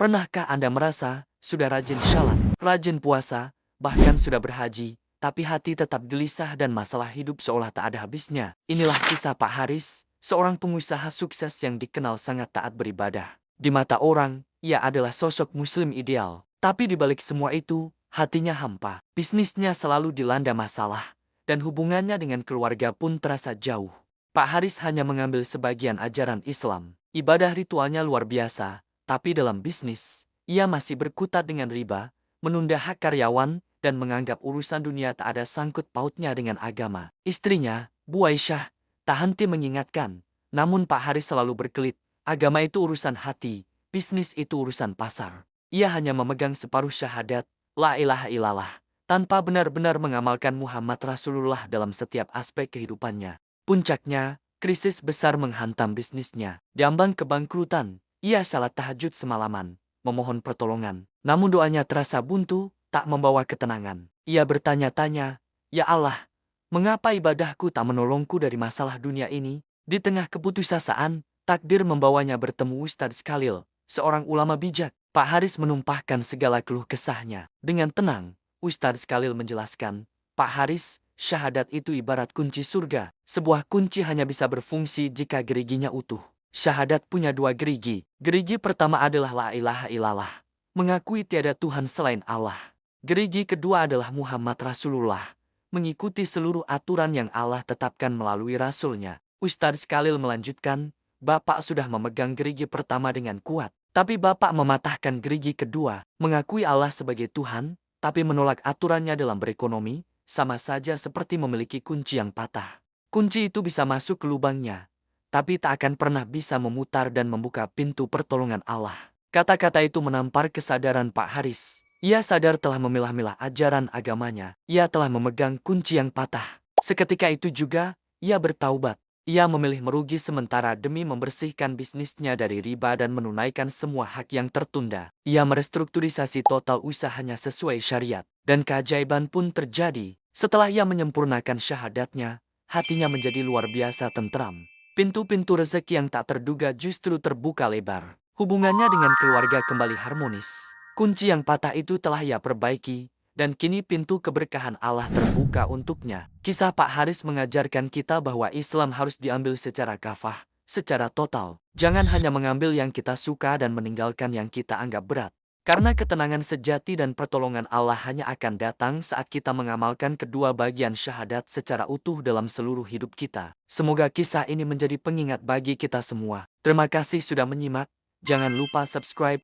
Pernahkah Anda merasa sudah rajin shalat, rajin puasa, bahkan sudah berhaji, tapi hati tetap gelisah dan masalah hidup seolah tak ada habisnya? Inilah kisah Pak Haris, seorang pengusaha sukses yang dikenal sangat taat beribadah. Di mata orang, ia adalah sosok muslim ideal. Tapi di balik semua itu, hatinya hampa. Bisnisnya selalu dilanda masalah, dan hubungannya dengan keluarga pun terasa jauh. Pak Haris hanya mengambil sebagian ajaran Islam. Ibadah ritualnya luar biasa, tapi dalam bisnis, ia masih berkutat dengan riba, menunda hak karyawan, dan menganggap urusan dunia tak ada sangkut pautnya dengan agama. Istrinya, Bu Aisyah, tak henti mengingatkan, namun Pak Haris selalu berkelit, agama itu urusan hati, bisnis itu urusan pasar. Ia hanya memegang separuh syahadat, la ilaha illallah, tanpa benar-benar mengamalkan Muhammad Rasulullah dalam setiap aspek kehidupannya. Puncaknya, krisis besar menghantam bisnisnya. Diambang kebangkrutan, ia salat tahajud semalaman, memohon pertolongan. Namun doanya terasa buntu, tak membawa ketenangan. Ia bertanya-tanya, "Ya Allah, mengapa ibadahku tak menolongku dari masalah dunia ini?" Di tengah keputusasaan, takdir membawanya bertemu Ustadz Khalil, seorang ulama bijak. Pak Haris menumpahkan segala keluh kesahnya. Dengan tenang, Ustadz Khalil menjelaskan, "Pak Haris, syahadat itu ibarat kunci surga. Sebuah kunci hanya bisa berfungsi jika geriginya utuh. Syahadat punya dua gerigi. Gerigi pertama adalah la ilaha illallah, mengakui tiada Tuhan selain Allah. Gerigi kedua adalah Muhammad Rasulullah, mengikuti seluruh aturan yang Allah tetapkan melalui Rasulnya." Ustadz Khalil melanjutkan, "Bapak sudah memegang gerigi pertama dengan kuat. Tapi Bapak mematahkan gerigi kedua, mengakui Allah sebagai Tuhan, tapi menolak aturannya dalam berekonomi, sama saja seperti memiliki kunci yang patah. Kunci itu bisa masuk ke lubangnya, tapi tak akan pernah bisa memutar dan membuka pintu pertolongan Allah." Kata-kata itu menampar kesadaran Pak Haris. Ia sadar telah memilah-milah ajaran agamanya. Ia telah memegang kunci yang patah. Seketika itu juga, ia bertaubat. Ia memilih merugi sementara demi membersihkan bisnisnya dari riba dan menunaikan semua hak yang tertunda. Ia merestrukturisasi total usahanya sesuai syariat. Dan keajaiban pun terjadi. Setelah ia menyempurnakan syahadatnya, hatinya menjadi luar biasa tentram. Pintu-pintu rezeki yang tak terduga justru terbuka lebar. Hubungannya dengan keluarga kembali harmonis. Kunci yang patah itu telah ia perbaiki, dan kini pintu keberkahan Allah terbuka untuknya. Kisah Pak Haris mengajarkan kita bahwa Islam harus diambil secara kafah, secara total. Jangan hanya mengambil yang kita suka dan meninggalkan yang kita anggap berat. Karena ketenangan sejati dan pertolongan Allah hanya akan datang saat kita mengamalkan kedua bagian syahadat secara utuh dalam seluruh hidup kita. Semoga kisah ini menjadi pengingat bagi kita semua. Terima kasih sudah menyimak. Jangan lupa subscribe,